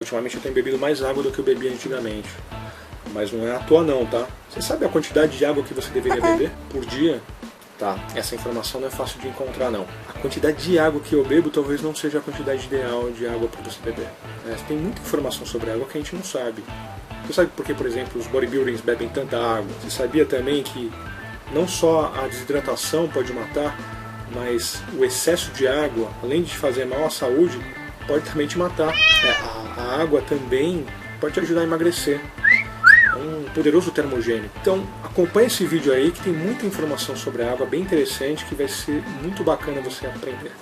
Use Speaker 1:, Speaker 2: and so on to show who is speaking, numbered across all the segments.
Speaker 1: ultimamente eu tenho bebido mais água do que eu bebia antigamente. Mas não é à toa não, tá? Você sabe a quantidade de água que você deveria beber por dia? Tá, essa informação não é fácil de encontrar não. A quantidade de água que eu bebo talvez não seja a quantidade ideal de água para você beber. Tem muita informação sobre água que a gente não sabe. Você sabe por que, por exemplo, os bodybuilders bebem tanta água? Você sabia também que não só a desidratação pode matar, mas o excesso de água, além de fazer mal à saúde, pode também te matar. A água também pode te ajudar a emagrecer. É um poderoso termogênico. Então acompanhe esse vídeo aí que tem muita informação sobre a água, bem interessante, que vai ser muito bacana você aprender.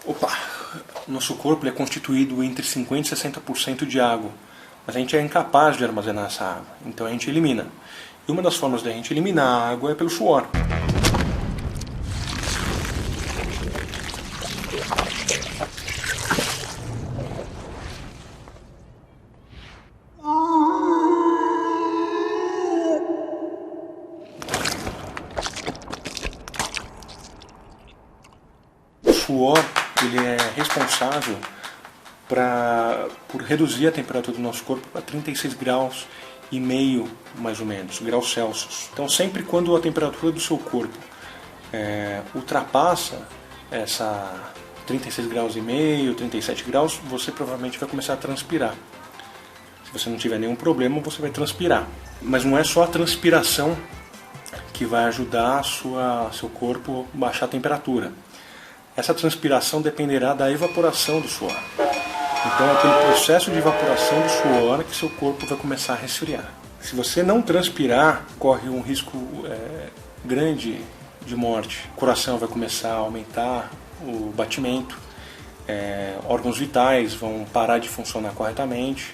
Speaker 1: Opa! Nosso corpo é constituído entre 50% e 60% de água, mas a gente é incapaz de armazenar essa água, então a gente elimina. E uma das formas da gente eliminar a água é pelo suor. O suor ele é responsável por reduzir a temperatura do nosso corpo para 36 graus e meio, mais ou menos, graus Celsius. Então sempre quando a temperatura do seu corpo ultrapassa essa 36 graus e meio, 37 graus, você provavelmente vai começar a transpirar. Se você não tiver nenhum problema, você vai transpirar. Mas não é só a transpiração que vai ajudar seu corpo a baixar a temperatura. Essa transpiração dependerá da evaporação do suor. Então é pelo processo de evaporação do suor que seu corpo vai começar a resfriar. Se você não transpirar, corre um risco grande de morte. O coração vai começar a aumentar o batimento, órgãos vitais vão parar de funcionar corretamente.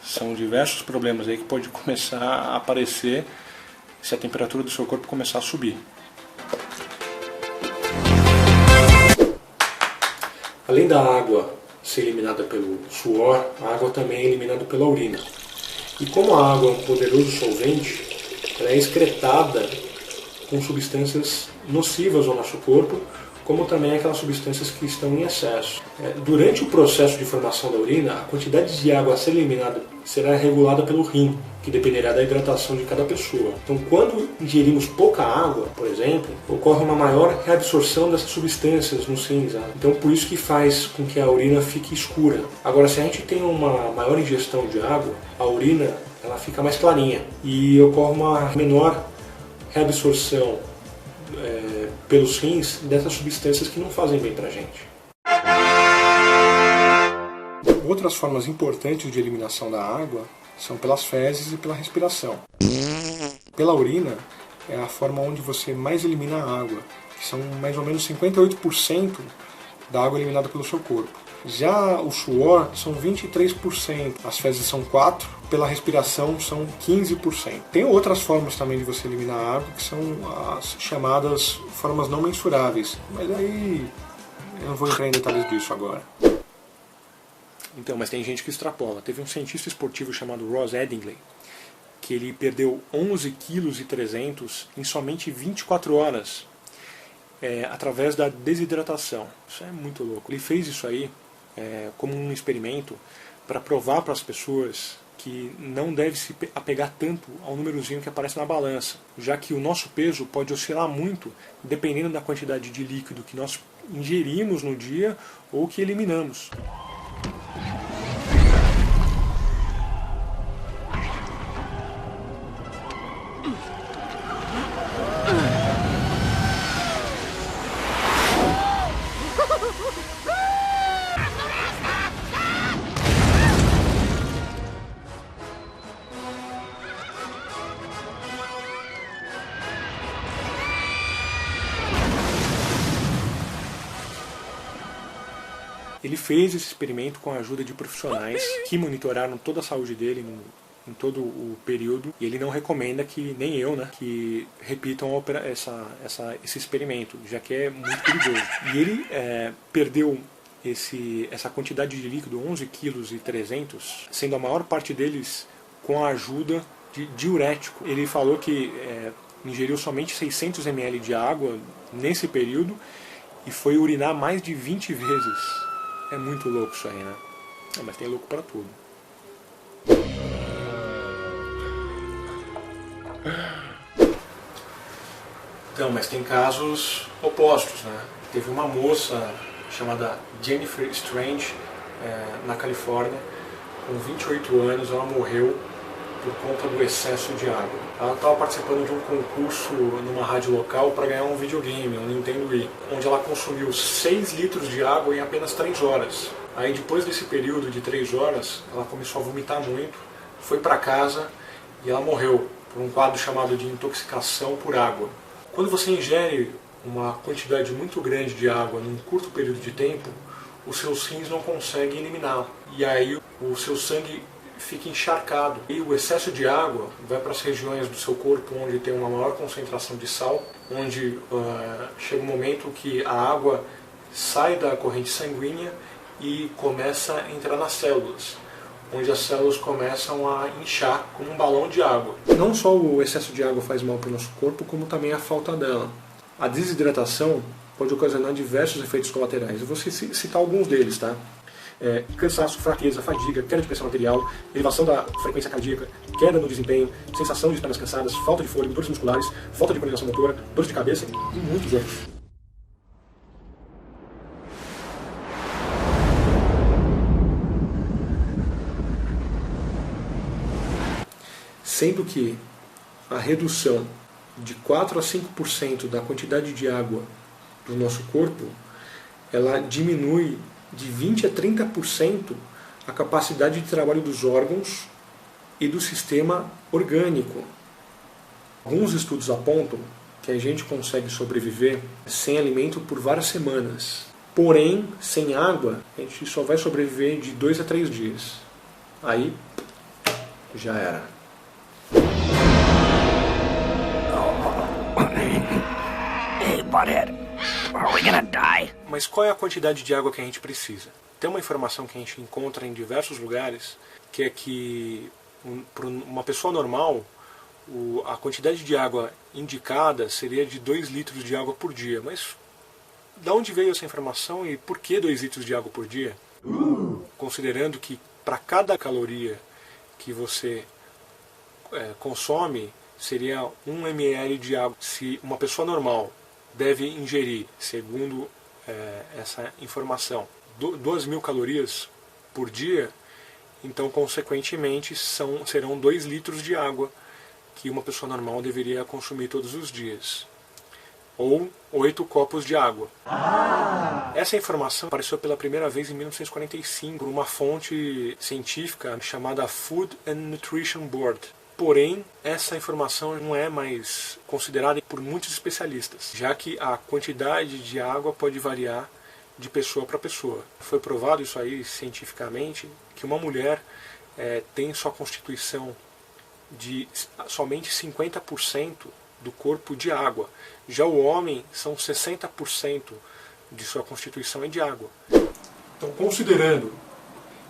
Speaker 1: São diversos problemas aí que podem começar a aparecer se a temperatura do seu corpo começar a subir. Além da água ser eliminada pelo suor, a água também é eliminada pela urina. E como a água é um poderoso solvente, ela é excretada com substâncias nocivas ao nosso corpo, como também aquelas substâncias que estão em excesso. Durante o processo de formação da urina, a quantidade de água a ser eliminada será regulada pelo rim, que dependerá da hidratação de cada pessoa. Então, quando ingerimos pouca água, por exemplo, ocorre uma maior reabsorção dessas substâncias nos rins. Então, por isso que faz com que a urina fique escura. Agora, se a gente tem uma maior ingestão de água, a urina ela fica mais clarinha e ocorre uma menor reabsorção pelos rins dessas substâncias que não fazem bem pra gente. Outras formas importantes de eliminação da água são pelas fezes e pela respiração. Pela urina é a forma onde você mais elimina a água, que são mais ou menos 58% da água eliminada pelo seu corpo. Já o suor são 23%, as fezes são 4%, pela respiração são 15%. Tem outras formas também de você eliminar a água, que são as chamadas formas não mensuráveis, mas aí eu não vou entrar em detalhes disso agora. Então, mas tem gente que extrapola. Teve um cientista esportivo chamado Ross Edingley, que ele perdeu 11,3 kg em somente 24 horas, através da desidratação. Isso é muito louco. Ele fez isso aí como um experimento para provar para as pessoas que não deve se apegar tanto ao númerozinho que aparece na balança, já que o nosso peso pode oscilar muito dependendo da quantidade de líquido que nós ingerimos no dia ou que eliminamos. Ele fez esse experimento com a ajuda de profissionais que monitoraram toda a saúde dele em todo o período, e ele não recomenda que, nem eu, que repitam esse experimento, já que é muito perigoso. E ele perdeu essa quantidade de líquido, 11,3 kg, sendo a maior parte deles com a ajuda de diurético. Ele falou que ingeriu somente 600 ml de água nesse período e foi urinar mais de 20 vezes. É muito louco isso aí, né? Mas tem louco pra tudo. Então, mas tem casos opostos, né? Teve uma moça chamada Jennifer Strange, na Califórnia, com 28 anos, ela morreu por conta do excesso de água. Ela estava participando de um concurso numa rádio local para ganhar um videogame, um Nintendo Wii, onde ela consumiu 6 litros de água em apenas 3 horas. Aí depois desse período de 3 horas, ela começou a vomitar muito, foi para casa e ela morreu por um quadro chamado de intoxicação por água. Quando você ingere uma quantidade muito grande de água num curto período de tempo, os seus rins não conseguem eliminar. E aí o seu sangue fica encharcado. E o excesso de água vai para as regiões do seu corpo onde tem uma maior concentração de sal, onde chega um momento que a água sai da corrente sanguínea e começa a entrar nas células, onde as células começam a inchar como um balão de água. Não só o excesso de água faz mal para o nosso corpo, como também a falta dela. A desidratação pode ocasionar diversos efeitos colaterais. Eu vou citar alguns deles, tá? Cansaço, fraqueza, fadiga, queda de pressão arterial, elevação da frequência cardíaca, queda no desempenho, sensação de pernas cansadas, falta de fôlego, dores musculares, falta de coordenação motora, dores de cabeça e muitos outros. Sendo que a redução de 4 a 5% da quantidade de água do nosso corpo, ela diminui de 20 a 30% a capacidade de trabalho dos órgãos e do sistema orgânico. Alguns estudos apontam que a gente consegue sobreviver sem alimento por várias semanas. Porém, sem água, a gente só vai sobreviver de 2 a 3 dias. Aí, já era.
Speaker 2: Hey, butthead, are we gonna die?
Speaker 1: Mas qual é a quantidade de água que a gente precisa? Tem uma informação que a gente encontra em diversos lugares, que é que para uma pessoa normal, a quantidade de água indicada seria de 2 litros de água por dia. Mas de onde veio essa informação e por que 2 litros de água por dia? Considerando que para cada caloria que você consome, seria 1 ml de água. Se uma pessoa normal deve ingerir, segundo essa informação, 2.000 calorias por dia, então consequentemente serão 2 litros de água que uma pessoa normal deveria consumir todos os dias. Ou 8 copos de água. Essa informação apareceu pela primeira vez em 1945 por uma fonte científica chamada Food and Nutrition Board. Porém, essa informação não é mais considerada por muitos especialistas, já que a quantidade de água pode variar de pessoa para pessoa. Foi provado isso aí cientificamente, que uma mulher tem sua constituição de somente 50% do corpo de água. Já o homem são 60% de sua constituição é de água. Então, considerando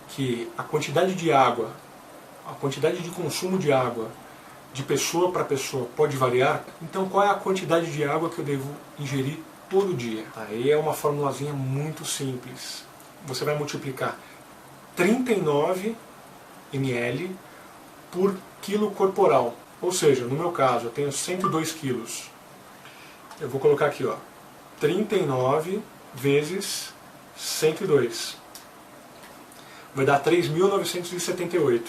Speaker 1: que a quantidade de água, a quantidade de consumo de água de pessoa para pessoa pode variar, então qual é a quantidade de água que eu devo ingerir todo dia? Aí é uma formulazinha muito simples. Você vai multiplicar 39 ml por quilo corporal. Ou seja, no meu caso, eu tenho 102 quilos. Eu vou colocar aqui, ó, 39 vezes 102. Vai dar 3.978.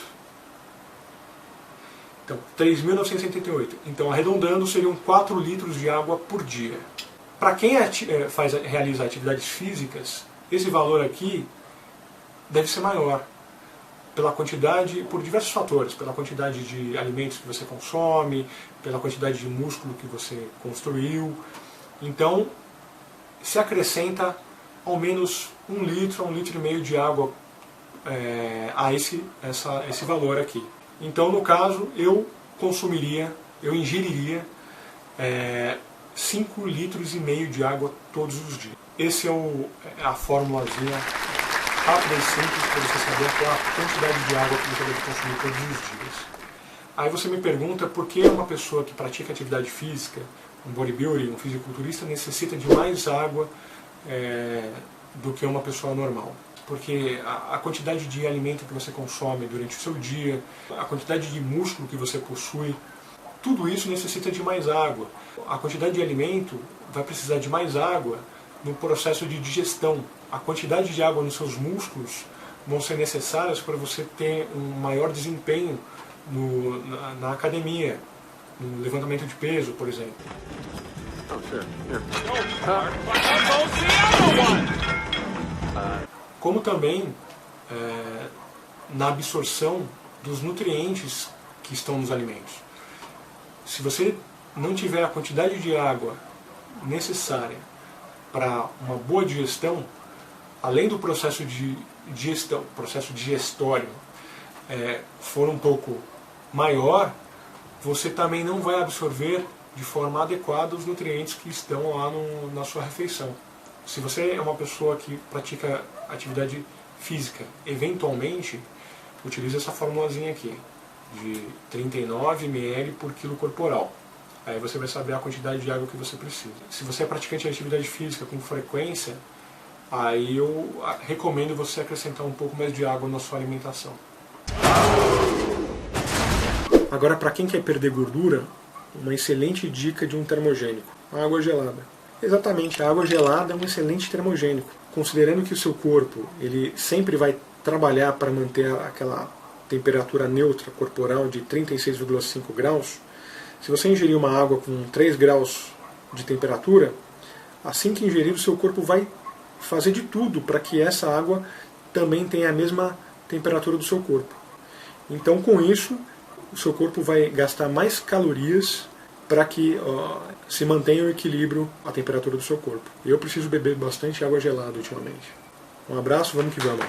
Speaker 1: Então, 3.978. Então, arredondando, seriam 4 litros de água por dia. Para quem realiza atividades físicas, esse valor aqui deve ser maior. Pela quantidade, por diversos fatores. Pela quantidade de alimentos que você consome, pela quantidade de músculo que você construiu. Então, se acrescenta ao menos 1 litro, 1,5 litro de água a esse valor aqui. Então, no caso, eu ingeriria 5,5 litros de água todos os dias. esse é a formulazinha rápida e simples para você saber qual a quantidade de água que você deve consumir todos os dias. Aí você me pergunta por que uma pessoa que pratica atividade física, um bodybuilder, um fisiculturista, necessita de mais água do que uma pessoa normal. Porque a quantidade de alimento que você consome durante o seu dia, a quantidade de músculo que você possui, tudo isso necessita de mais água. A quantidade de alimento vai precisar de mais água no processo de digestão. A quantidade de água nos seus músculos vão ser necessárias para você ter um maior desempenho na academia, no levantamento de peso, por exemplo. Como também na absorção dos nutrientes que estão nos alimentos. Se você não tiver a quantidade de água necessária para uma boa digestão, além do processo de digestão, processo digestório, for um pouco maior, você também não vai absorver de forma adequada os nutrientes que estão lá na sua refeição. Se você é uma pessoa que pratica atividade física, eventualmente, utilize essa formulazinha aqui, de 39 ml por quilo corporal. Aí você vai saber a quantidade de água que você precisa. Se você é praticante de atividade física com frequência, aí eu recomendo você acrescentar um pouco mais de água na sua alimentação. Agora, para quem quer perder gordura, uma excelente dica de um termogênico: a água gelada. Exatamente, a água gelada é um excelente termogênico. Considerando que o seu corpo ele sempre vai trabalhar para manter aquela temperatura neutra corporal de 36,5 graus, se você ingerir uma água com 3 graus de temperatura, assim que ingerir, o seu corpo vai fazer de tudo para que essa água também tenha a mesma temperatura do seu corpo. Então, com isso, o seu corpo vai gastar mais calorias para que se mantenha o equilíbrio, a temperatura do seu corpo. Eu preciso beber bastante água gelada ultimamente. Um abraço, vamos que vamos.